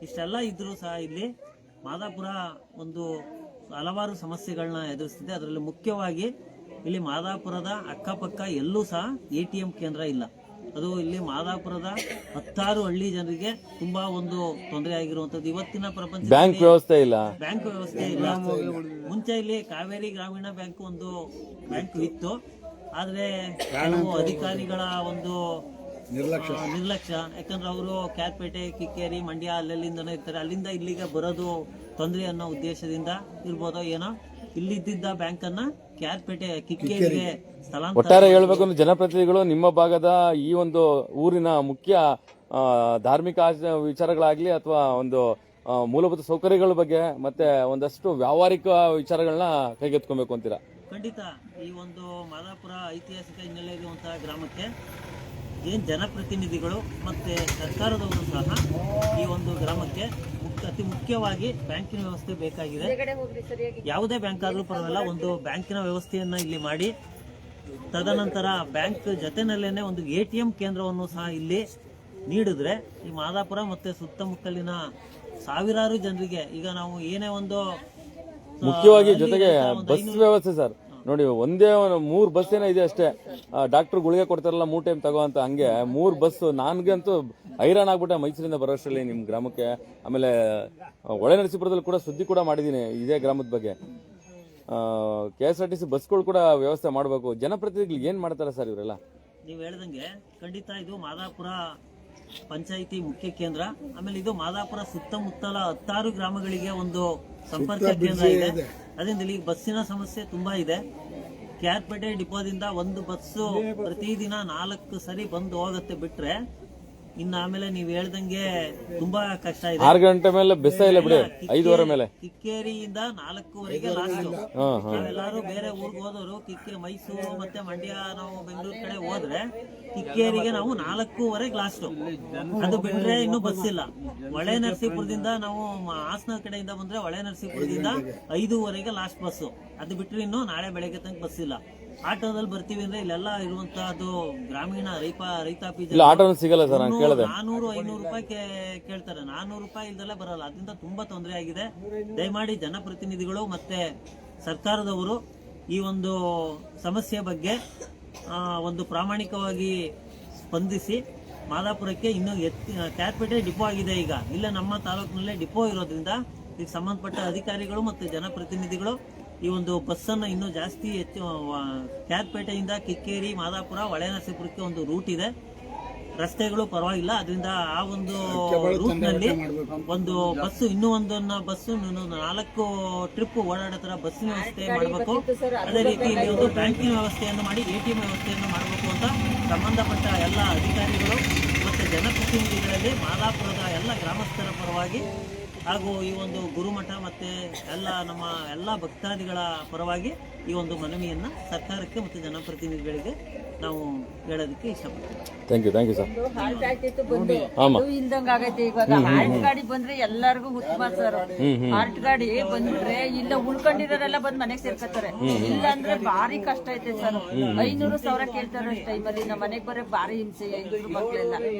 ಇಷ್ಟೆಲ್ಲ ಇದ್ರು ಸಹ ಇಲ್ಲಿ ಮಾದಾಪುರ ಒಂದು ಹಲವಾರು ಸಮಸ್ಯೆಗಳನ್ನ ಎದುರಿಸ್ತಿದೆ. ಅದರಲ್ಲಿ ಮುಖ್ಯವಾಗಿ ಇಲ್ಲಿ ಮಾದಾಪುರದ ಅಕ್ಕಪಕ್ಕ ಎಲ್ಲೂ ಸಹ ATM ಕೇಂದ್ರ ಇಲ್ಲ. ಅದು ಇಲ್ಲಿ ಮಾದಾಪುರದ 10 ಹಳ್ಳಿ ಜನರಿಗೆ ತುಂಬಾ ಒಂದು ತೊಂದರೆ ಆಗಿರುವಂತದ್ದು. ಇವತ್ತಿನ ಪ್ರಪಂಚ ಬ್ಯಾಂಕ್ ವ್ಯವಸ್ಥೆ ಇಲ್ಲ. ಮುಂಚೆ ಇಲ್ಲಿ ಕಾವೇರಿ ಗ್ರಾಮೀಣ ಬ್ಯಾಂಕ್ ಒಂದು ಬ್ಯಾಂಕ್ ಇತ್ತು. ಆದ್ರೆ ಕೆಲವು ಅಧಿಕಾರಿಗಳ ಒಂದು ನಿರ್ಲಕ್ಷ್ಯ. ಯಾಕಂದ್ರೆ ಅವರು ಕ್ಯಾರ್ಪೇಟೆ, ಕಿಕ್ಕೇರಿ, ಮಂಡ್ಯ ಅಲ್ಲಿಂದನೂ ಇರ್ತಾರೆ. ಅಲ್ಲಿಂದ ಇಲ್ಲಿಗೆ ಬರೋದು ತೊಂದರೆ ಅನ್ನೋ ಉದ್ದೇಶದಿಂದ ಇರ್ಬೋದೋ ಏನೋ ಇಲ್ಲಿದ್ದ ಬ್ಯಾಂಕ್ ಅನ್ನ ಕ್ಯಾರ್ಪೇಟೆ, ಕಿಕ್ಕೇರಿಗೆ ಸ್ಥಳಾಂತರ. ಒಟ್ಟಾರೆ ಹೇಳ್ಬೇಕು ಅಂದ್ರೆ ಜನಪ್ರತಿನಿಧಿಗಳು ನಿಮ್ಮ ಭಾಗದ ಈ ಒಂದು ಊರಿನ ಮುಖ್ಯ ಧಾರ್ಮಿಕ ವಿಚಾರಗಳಾಗ್ಲಿ ಅಥವಾ ಒಂದು ಮೂಲಭೂತ ಸೌಕರ್ಯಗಳ ಬಗ್ಗೆ ಮತ್ತೆ ಒಂದಷ್ಟು ವ್ಯಾವಹಾರಿಕ ವಿಚಾರಗಳನ್ನ ಕೈಗೆತ್ಕೊಬೇಕು ಅಂತೀರಾ? ಖಂಡಿತ. ಈ ಒಂದು ಮಾದಾಪುರ ಐತಿಹಾಸಿಕ ಹಿನ್ನೆಲೆ ಇರುವಂತಹ ಗ್ರಾಮಕ್ಕೆ ಏನ್ ಜನಪ್ರತಿನಿಧಿಗಳು ಮತ್ತೆ ಸರ್ಕಾರದವರು ಸಹ ಈ ಒಂದು ಗ್ರಾಮಕ್ಕೆ ಅತಿ ಮುಖ್ಯವಾಗಿ ಬ್ಯಾಂಕಿನ ವ್ಯವಸ್ಥೆ ಬೇಕಾಗಿದೆ. ಯಾವುದೇ ಬ್ಯಾಂಕ್ ಆದ್ರೂ ಪರವಾಗಿಲ್ಲ, ಒಂದು ಬ್ಯಾಂಕಿನ ವ್ಯವಸ್ಥೆಯನ್ನ ಇಲ್ಲಿ ಮಾಡಿ ತದನಂತರ ಬ್ಯಾಂಕ್ ಜೊತೆನಲ್ಲೇನೆ ಒಂದು ATM ಕೇಂದ್ರವನ್ನು ಸಹ ಇಲ್ಲಿ ನೀಡಿದ್ರೆ ಈ ಮಾದಾಪುರ ಮತ್ತೆ ಸುತ್ತಮುತ್ತಲಿನ ಸಾವಿರಾರು ಜನರಿಗೆ, ಈಗ ನಾವು ಏನೇ ಒಂದು ಮುಖ್ಯವಾಗಿ ಜೊತೆಗೆ ಬಸ್ ವ್ಯವಸ್ಥೆ ಸರ್ ನೋಡಿ, ಒಂದೇ 3 ಬಸ್ ಏನೋ ಇದೆ ಅಷ್ಟೇ. ಡಾಕ್ಟರ್ ಗುಳಿಗೆ ಕೊಡ್ತಾರಲ್ಲ 3 ಟೈಮ್ ತಗೋ ಅಂತ, ಹಂಗೆ 3 ಬಸ್. ನನ್ಗಂತೂ ಹೈರಾಣ ಆಗ್ಬಿಟ್ಟೆ ಮೈಸೂರಿಂದ ಬರೋಷ್ಟರಲ್ಲಿ ನಿಮ್ ಗ್ರಾಮಕ್ಕೆ. ಆಮೇಲೆ ಹೊಳೆನರಸೀಪುರದಲ್ಲಿ ಕೂಡ ಸುದ್ದಿ ಕೂಡ ಮಾಡಿದೀನಿ ಇದೇ ಗ್ರಾಮದ ಬಗ್ಗೆ. KSRTC ಬಸ್ಗಳು ಕೂಡ ವ್ಯವಸ್ಥೆ ಮಾಡಬೇಕು. ಜನಪ್ರತಿನಿಧಿಗಳು ಏನ್ ಮಾಡ್ತಾರೆ ಸರ್ ಇವರೆಲ್ಲ? ನೀವು ಹೇಳ್ದಂಗೆ ಖಂಡಿತ ಇದು ಮಾದಾಪುರ ಪಂಚಾಯಿತಿ ಮುಖ್ಯ ಕೇಂದ್ರ. ಆಮೇಲೆ ಇದು ಮಾದಾಪುರ ಸುತ್ತಮುತ್ತಲ 16 ಗ್ರಾಮಗಳಿಗೆ ಒಂದು ಸಂಪರ್ಕ ಕೇಂದ್ರ ಇದೆ. ಅದರಿಂದ ಇಲ್ಲಿ ಬಸ್ಸಿನ ಸಮಸ್ಯೆ ತುಂಬಾ ಇದೆ. ಕ್ಯಾರ್ಪೇಟೆ ಡಿಪೋದಿಂದ ಒಂದು ಬಸ್ಸು ಪ್ರತಿದಿನ 4 ಸರಿ ಬಂದು ಹೋಗುತ್ತೆ ಬಿಟ್ರೆ, ಇನ್ನು ಆಮೇಲೆ ನೀವ್ ಹೇಳ್ದಂಗೆ ತುಂಬಾ ಕಷ್ಟ ಇದೆ. 6 ಗಂಟೆ ಮೇಲೆ ಬಸ್ ಇಲ್ಲ ಬಿಡಿ, 5:15 ಮೇಲೆ. ಕಿಕ್ಕೇರಿಯಿಂದ 4ವರೆಗೆ ಲಾಸ್ಟ್. ನಾವೆಲ್ಲರೂ ಬೇರೆ ಊರಿಗೆ ಹೋದವರು ಮೈಸೂರು ಮತ್ತೆ ಮಂಡ್ಯ, ನಾವು ಬೆಂಗಳೂರು ಕಡೆ ಹೋದ್ರೆ ಕಿಕ್ಕೇರಿಗೆ ನಾವು 4ವರೆಗೆ ಲಾಸ್ಟ್. ಅದು ಬಿಟ್ರೆ ಇನ್ನು ಬಸ್ ಇಲ್ಲ. ಹೊಳೆ ನರಸೀಪುರದಿಂದ ನಾವು ಹಾಸನ ಕಡೆಯಿಂದ ಬಂದ್ರೆ ಹೊಳೆ ನರಸೀಪುರದಿಂದ 5ವರೆಗೆ ಲಾಸ್ಟ್ ಬಸ್ಸು. ಅದು ಬಿಟ್ರೆ ಇನ್ನು ನಾಳೆ ಬೆಳಗ್ಗೆ ತನಕ ಬಸ್ ಇಲ್ಲ. ಆಟೋದಲ್ಲಿ ಬರ್ತೀವಿ ಅಂದ್ರೆ ಇಲ್ಲೆಲ್ಲ ಇರುವಂತಹದ್ದು ಗ್ರಾಮೀಣ ರೈತಾಪಿ ಇಲ್ಲ ಆಟೋನು ಸಿಗಲ್ಲ ಸರ್ ನಾನು ಕೇಳಿದೆ. 400-500 ರೂಪಾಯಿ ಕೇಳ್ತಾರೆ. 400 ರೂಪಾಯಿ ಇಲ್ದೆಲ್ಲ ಬರಲ್ಲ. ಅದರಿಂದ ತುಂಬಾ ತೊಂದರೆ ಆಗಿದೆ. ದಯಮಾಡಿ ಜನಪ್ರತಿನಿಧಿಗಳು ಮತ್ತೆ ಸರ್ಕಾರದವರು ಈ ಒಂದು ಸಮಸ್ಯೆ ಬಗ್ಗೆ ಒಂದು ಪ್ರಾಮಾಣಿಕವಾಗಿ ಸ್ಪಂದಿಸಿ ಮಾದಾಪುರಕ್ಕೆ ಇನ್ನು ಕ್ಯಾರ್ಪೇಟೆ ಡಿಪೋ ಆಗಿದೆ. ಈಗ ಇಲ್ಲ ನಮ್ಮ ತಾಲೂಕಿನಲ್ಲೇ ಡಿಪೋ ಇರೋದ್ರಿಂದ ಈಗ ಸಂಬಂಧಪಟ್ಟ ಅಧಿಕಾರಿಗಳು ಮತ್ತು ಜನಪ್ರತಿನಿಧಿಗಳು ಈ ಒಂದು ಬಸ್ಸನ್ನು ಇನ್ನೂ ಜಾಸ್ತಿ ಹೆಚ್ಚು ಕ್ಯಾರ್ಪೇಟೆಯಿಂದ ಕಿಕ್ಕೇರಿ, ಮಾದಾಪುರ, ಹೊಳೆನರಸೀಪುರಕ್ಕೆ ಒಂದು ರೂಟ್ ಇದೆ. ರಸ್ತೆಗಳು ಪರವಾಗಿಲ್ಲ. ಅದರಿಂದ ಆ ಒಂದು ರೂಟ್ ನಲ್ಲಿ ಒಂದು ಬಸ್ಸು ಇನ್ನೂ ಒಂದನ್ನ ಬಸ್ಸು 4 ಟ್ರಿಪ್ ಓಡಾಡೋ ತರ ಬಸ್ಸಿನ ವ್ಯವಸ್ಥೆ ಮಾಡಬೇಕು. ಅದೇ ರೀತಿ ಇಲ್ಲಿ ಒಂದು ಬ್ಯಾಂಕಿನ ವ್ಯವಸ್ಥೆಯನ್ನು ಮಾಡಿ ATM ವ್ಯವಸ್ಥೆಯನ್ನು ಮಾಡಬೇಕು ಅಂತ ಸಂಬಂಧಪಟ್ಟ ಎಲ್ಲ ಅಧಿಕಾರಿಗಳು ಮತ್ತು ಜನಪ್ರತಿನಿಧಿಗಳಲ್ಲಿ ಮಾದಾಪುರದ ಎಲ್ಲ ಗ್ರಾಮಸ್ಥರ ಪರವಾಗಿ ಹಾಗೂ ಈ ಒಂದು ಗುರುಮಠ ಮತ್ತೆ ನಮ್ಮ ಎಲ್ಲ ಭಕ್ತಾದಿಗಳ ಪರವಾಗಿ ಈ ಒಂದು ಮನವಿಯನ್ನ ಸರ್ಕಾರಕ್ಕೆ ಮತ್ತು ಜನಪ್ರತಿನಿಧಿಗಳಿಗೆ ನಾವು ಹೇಳೋದಕ್ಕೆ ಇಷ್ಟಪಡ್ತೀವಿ. Thank you sir. ಹಾಲ್ಟ್ ಆಗ್ತಿತ್ತು ಬಂದು ಅದು ಇಲ್ದಂಗ ಆಗೈತೆ ಇವಾಗ. ಹಾಲ್ಟ್ ಗಾಡಿ ಬಂದ್ರೆ ಎಲ್ಲರಿಗೂ ಉತ್ತಮ ಸರ್. ಹಾಲ್ಟ್ ಗಾಡಿ ಬಂದ್ರೆ ಇಲ್ಲ ಉಳ್ಕೊಂಡಿರೋರೆಲ್ಲ ಬಂದ್ ಮನೆಗೆ ಸೇರ್ಕೊತಾರೆ. ಇಲ್ಲ ಅಂದ್ರೆ ಭಾರಿ ಕಷ್ಟ ಐತೆ ಸರ್. 500,000 ಕೇಳ್ತಾರೆ ಅಷ್ಟೇ. ಟೈಮಲ್ಲಿ ನಮ್ಮ ಮನೆಗೆ ಬರೋಕ್ ಭಾರಿ ಹಿಂಸೆ. 500 ಮಕ್ಳೆಲ್ಲ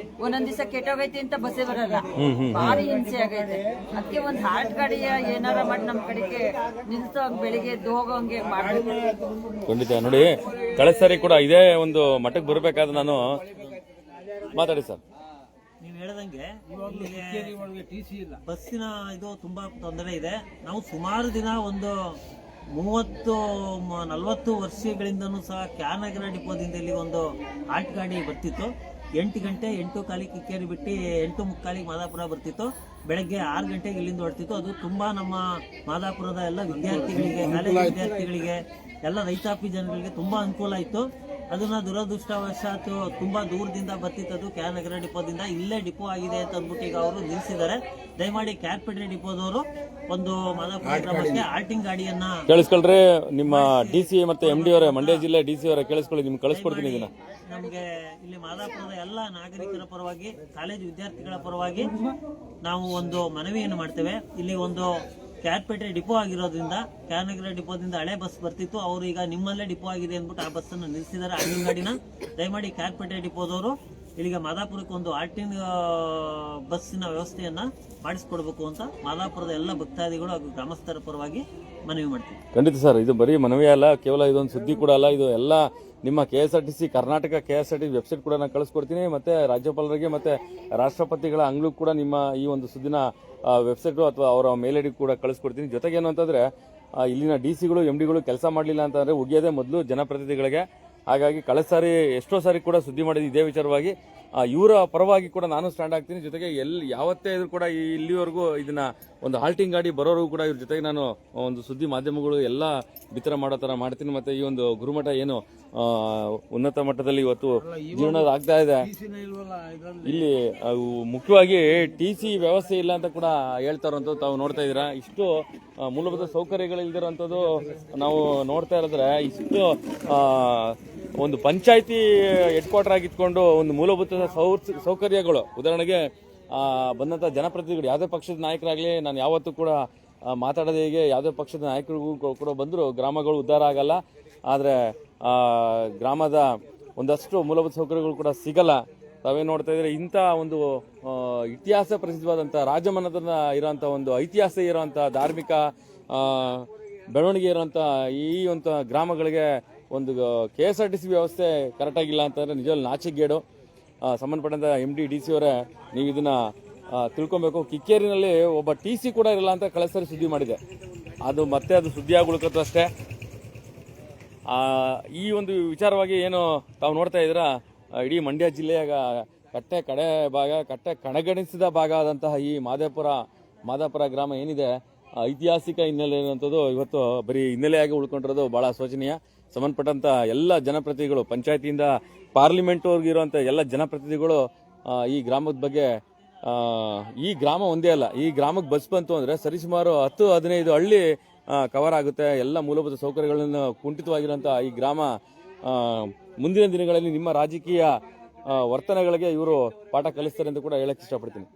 ಒಂದೊಂದ್ ದಿವಸ ಕೆಟ್ಟೋಗೈತೆ ಅಂತ ಬಸ್ಸೇ ಬರಲ್ಲ. ಭಾರಿ ಹಿಂಸೆ ಆಗೈತೆ. ಅದಕ್ಕೆ ಒಂದ್ ಹಾಲ್ಟ್ ಗಾಡಿಯ ಏನಾರ ಮಾಡಿ ನಮ್ ಕಡೆಗೆ ನಿಲ್ಸೋ ಬೆಳಿಗ್ಗೆ ಎದ್ದು ಹೋಗೋಂಗೆ ಮಾಡ್ಬೇಕು. ಖಂಡಿತ ನೋಡಿ, ಕಳೆದ ಸಾರಿ ಕೂಡ ಇದೇ ಒಂದು ಮಠಕ್ಕೆ ಬರಬೇಕಾದ್ರೆ ನಾನು ಮಾತಾಡಿ ಸರ್. ನೀವು ಹೇಳ್ದಂಗೆ ಬಸ್ಸಿನ ಇದು ತುಂಬಾ ತೊಂದರೆ ಇದೆ. ನಾವು ಸುಮಾರು ದಿನ ಒಂದು 30-40 ವರ್ಷಗಳಿಂದನೂ ಸಹ ಕ್ಯಾನಗರ ಡಿಪೋದಿಂದ ಇಲ್ಲಿ ಒಂದು ಹಾಲ್ಟ್ ಗಾಡಿ ಬರ್ತಿತ್ತು. 8 ಗಂಟೆ 8:15 ಕಿಕ್ಕೇರಿ ಬಿಟ್ಟು 8:45 ಮಾದಾಪುರ ಬರ್ತಿತ್ತು. ಬೆಳಗ್ಗೆ 6 ಗಂಟೆಗೆ ಇಲ್ಲಿಂದ ಹೊರಡ್ತಿತ್ತು. ಅದು ತುಂಬಾ ನಮ್ಮ ಮಾದಾಪುರದ ಎಲ್ಲ ವಿದ್ಯಾರ್ಥಿಗಳಿಗೆ, ಕಾಲೇಜು ವಿದ್ಯಾರ್ಥಿಗಳಿಗೆ, ಎಲ್ಲ ರೈತಾಪಿ ಜನಗಳಿಗೆ ತುಂಬಾ ಅನುಕೂಲ ಇತ್ತು. ಅದನ್ನ ದುರದೃಷ್ಟವಶಾತ್ ತುಂಬಾ ದೂರದಿಂದ ಬರ್ತಿತ್ತು. ಅದು ಕ್ಯಾನಗರ ಡಿಪೋದಿಂದ ಇಲ್ಲೇ ಡಿಪೋ ಆಗಿದೆ ಅಂತ ಅಂದ್ಬಿಟ್ಟು ಈಗ ಅವರು ನಿಲ್ಲಿಸಿದ್ದಾರೆ. ದಯಮಾಡಿ ಕ್ಯಾರ್ಪೇಟೆ ಡಿಪೋದವರು ಒಂದು ಮಾದಾಪುರ ಗ್ರಾಮಕ್ಕೆ ಆಲ್ಟಿಂಗ್ ಗಾಡಿಯನ್ನ ಕೇಳಿಸ್ಕೊಳ್ರಿ. ನಿಮ್ಮ DC ಮತ್ತೆ MD ಅವರೇ, ಮಂಡ್ಯ ಜಿಲ್ಲೆ DC ಅವರೇ ಕೇಳಿಸ್ಕೊಳ್ಳಿ, ನಿಮ್ಗೆ ಕಳಿಸ್ಕೊಡ್ತೀನಿ ಇದನ್ನ. ನಮಗೆ ಇಲ್ಲಿ ಮಾದಾಪುರದ ಎಲ್ಲ ನಾಗರಿಕರ ಪರವಾಗಿ, ಕಾಲೇಜು ವಿದ್ಯಾರ್ಥಿಗಳ ಪರವಾಗಿ ನಾವು ಒಂದು ಮನವಿಯನ್ನು ಮಾಡ್ತೇವೆ. ಇಲ್ಲಿ ಒಂದು ಕ್ಯಾರ್ಪೇಟೆ ಡಿಪೋ ಆಗಿರೋದ್ರಿಂದ ಕ್ಯಾನಗರ ಡಿಪೋದಿಂದ ಹಳೆ ಬಸ್ ಬರ್ತಿತ್ತು. ಅವರು ಈಗ ನಿಮ್ಮಲ್ಲೇ ಡಿಪೋ ಆಗಿದೆ ಅಂದ್ಬಿಟ್ಟು ಆ ಬಸ್ಸನ್ನು ನಿಲ್ಲಿಸಿದ್ದಾರೆ, ಆಲ್ಟಿಂಗ್ ಗಾಡಿನ. ದಯಮಾಡಿ ಕ್ಯಾರ್ಪೇಟೆ ಡಿಪೋದವರು ಇಲ್ಲಿಗೆ ಮಾದಾಪುರಕ್ಕೆ ಒಂದು ಆಲ್ಟಿಂಗ್ ಬಸ್ಸಿನ ವ್ಯವಸ್ಥೆಯನ್ನ ಮಾಡಿಸ್ಕೊಡ್ಬೇಕು ಅಂತ ಮಾದಾಪುರದ ಎಲ್ಲ ಭಕ್ತಾದಿಗಳು ಹಾಗೂ ಗ್ರಾಮಸ್ಥರ ಪರವಾಗಿ ಮನವಿ ಮಾಡ್ತೀವಿ. ಖಂಡಿತ ಸರ್, ಇದು ಬರೀ ಮನವಿ ಅಲ್ಲ, ಕೇವಲ ಇದೊಂದು ಸುದ್ದಿ ಕೂಡ ಅಲ್ಲ. ಇದು ಎಲ್ಲ ನಿಮ್ಮ KSRTC ಕರ್ನಾಟಕ KSRTC ವೆಬ್ಸೈಟ್ ಕೂಡ ನಾನು ಕಳಿಸ್ಕೊಡ್ತೀನಿ. ಮತ್ತೆ ರಾಜ್ಯಪಾಲರಿಗೆ ಮತ್ತೆ ರಾಷ್ಟ್ರಪತಿಗಳ ಅಂಗ್ಳಿಗೆ ಕೂಡ ನಿಮ್ಮ ಈ ಒಂದು ಸುದ್ದಿನ ವೆಬ್ಸೈಟು ಅಥವಾ ಅವರ ಮೇಲ್ ಐಡಿ ಕೂಡ ಕಳಿಸ್ಕೊಡ್ತೀನಿ. ಜೊತೆಗೆ ಏನು ಅಂತಂದ್ರೆ ಇಲ್ಲಿನ DCಗಳು MDಗಳು ಕೆಲಸ ಮಾಡಲಿಲ್ಲ ಅಂತಂದ್ರೆ ಉಗಿಯೋದೇ ಮೊದಲು ಜನಪ್ರತಿನಿಧಿಗಳಿಗೆ. ಹಾಗಾಗಿ ಕಳೆದ ಸಾರಿ ಎಷ್ಟೋ ಸಾರಿ ಕೂಡ ಸುದ್ದಿ ಮಾಡಿದ ಇದೇ ವಿಚಾರವಾಗಿ. ಇವರ ಪರವಾಗಿ ಕೂಡ ನಾನು ಸ್ಟ್ಯಾಂಡ್ ಆಗ್ತೀನಿ. ಜೊತೆಗೆ ಯಾವತ್ತೇ ಇದ್ರು ಕೂಡ ಇಲ್ಲಿವರೆಗೂ ಇದನ್ನ ಒಂದು ಹಾಲ್ಟಿಂಗ್ ಗಾಡಿ ಬರೋರು ಕೂಡ ಇವ್ರ ಜೊತೆಗೆ ನಾನು ಒಂದು ಸುದ್ದಿ ಮಾಧ್ಯಮಗಳು ಎಲ್ಲ ಬಿತ್ತರ ಮಾಡೋ ತರ ಮಾಡ್ತೀನಿ. ಮತ್ತೆ ಈ ಒಂದು ಗುರುಮಠ ಏನು ಉನ್ನತ ಮಟ್ಟದಲ್ಲಿ ಇವತ್ತು ಜೀರ್ಣ ಆಗ್ತಾ ಇದೆ, ಇಲ್ಲಿ ಮುಖ್ಯವಾಗಿ TC ವ್ಯವಸ್ಥೆ ಇಲ್ಲ ಅಂತ ಕೂಡ ಹೇಳ್ತಾ ಇರೋಂಥದ್ದು ತಾವು ನೋಡ್ತಾ ಇದ್ದೀರಾ. ಇಷ್ಟು ಮೂಲಭೂತ ಸೌಕರ್ಯಗಳಿಲ್ದಿರೋಂಥದ್ದು ನಾವು ನೋಡ್ತಾ ಇರೋದ್ರೆ, ಇಷ್ಟು ಒಂದು ಪಂಚಾಯತಿ ಹೆಡ್ ಕ್ವಾರ್ಟರ್ ಆಗಿತ್ಕೊಂಡು ಒಂದು ಮೂಲಭೂತ ಸೌಕರ್ಯಗಳು, ಉದಾಹರಣೆಗೆ ಬಂದಂತ ಜನಪ್ರತಿನಿಧಿಗಳು ಯಾವುದೇ ಪಕ್ಷದ ನಾಯಕರಾಗಲಿ, ನಾನು ಯಾವತ್ತೂ ಕೂಡ ಮಾತಾಡೋದೇ ಹೀಗೆ, ಯಾವುದೇ ಪಕ್ಷದ ನಾಯಕರಿಗೂ ಕೂಡ ಬಂದರೂ ಗ್ರಾಮಗಳು ಉದ್ಧಾರ ಆಗಲ್ಲ. ಆದರೆ ಗ್ರಾಮದ ಒಂದಷ್ಟು ಮೂಲಭೂತ ಸೌಕರ್ಯಗಳು ಕೂಡ ಸಿಗಲ್ಲ. ತಾವೇ ನೋಡ್ತಾ ಇದ್ರೆ ಇಂಥ ಒಂದು ಇತಿಹಾಸ ಪ್ರಸಿದ್ಧವಾದಂಥ ರಾಜಮನೆತನ ಇರೋಂಥ ಒಂದು ಐತಿಹಾಸ ಇರೋಂಥ ಧಾರ್ಮಿಕ ಬೆಳವಣಿಗೆ ಇರೋಂಥ ಈ ಒಂದು ಗ್ರಾಮಗಳಿಗೆ ಒಂದು KSRTC ವ್ಯವಸ್ಥೆ ಕರೆಕ್ಟಾಗಿಲ್ಲ ಅಂತಂದರೆ ನಿಜವಾಗ್ಲೂ ನಾಚಿಕೆಗೇಡು. ಸಂಬಂಧಪಟ್ಟಂಥ MD DC ಅವರೇ, ನೀವು ಇದನ್ನ ತಿಳ್ಕೊಬೇಕು. ಕಿಕ್ಕೇರಿನಲ್ಲಿ ಒಬ್ಬ TC ಕೂಡ ಇರಲ್ಲ ಅಂತ ಕಳೆದ ಸಾರಿ ಸುದ್ದಿ ಮಾಡಿದೆ. ಅದು ಮತ್ತೆ ಅದು ಸುದ್ದಿಯಾಗಿ ಉಳ್ಕತ್ತು ಅಷ್ಟೇ. ಈ ಒಂದು ವಿಚಾರವಾಗಿ ಏನು ತಾವು ನೋಡ್ತಾ ಇದ್ದೀರಾ, ಇಡೀ ಮಂಡ್ಯ ಜಿಲ್ಲೆಯ ಕಟ್ಟೆ ಕಡೆಗಣಿಸಿದ ಭಾಗ ಆದಂತಹ ಈ ಮಾದಾಪುರ ಗ್ರಾಮ ಏನಿದೆ, ಐತಿಹಾಸಿಕ ಹಿನ್ನೆಲೆ ಅನ್ನೋಂಥದ್ದು ಇವತ್ತು ಬರೀ ಹಿನ್ನೆಲೆಯಾಗಿ ಉಳ್ಕೊಂಡಿರೋದು ಬಹಳ ಶೋಚನೀಯ. ಸಂಬಂಧಪಟ್ಟಂತ ಎಲ್ಲ ಜನಪ್ರತಿನಿಧಿಗಳು, ಪಂಚಾಯತಿಯಿಂದ ಪಾರ್ಲಿಮೆಂಟ್ವರೆಗೂ ಇರುವಂಥ ಎಲ್ಲ ಜನಪ್ರತಿನಿಧಿಗಳು ಈ ಗ್ರಾಮದ ಬಗ್ಗೆ, ಈ ಗ್ರಾಮ ಒಂದೇ ಅಲ್ಲ, ಈ ಗ್ರಾಮಕ್ಕೆ ಬಸ್ ಬಂತು ಅಂದರೆ ಸರಿಸುಮಾರು 10-15 ಹಳ್ಳಿ ಕವರ್ ಆಗುತ್ತೆ. ಎಲ್ಲ ಮೂಲಭೂತ ಸೌಕರ್ಯಗಳನ್ನು ಕುಂಠಿತವಾಗಿರುವಂಥ ಈ ಗ್ರಾಮ ಮುಂದಿನ ದಿನಗಳಲ್ಲಿ ನಿಮ್ಮ ರಾಜಕೀಯ ವರ್ತನೆಗಳಿಗೆ ಇವರು ಪಾಠ ಕಲಿಸ್ತಾರೆ ಅಂತ ಕೂಡ ಹೇಳಕ್ಕೆ ಇಷ್ಟಪಡ್ತೀನಿ.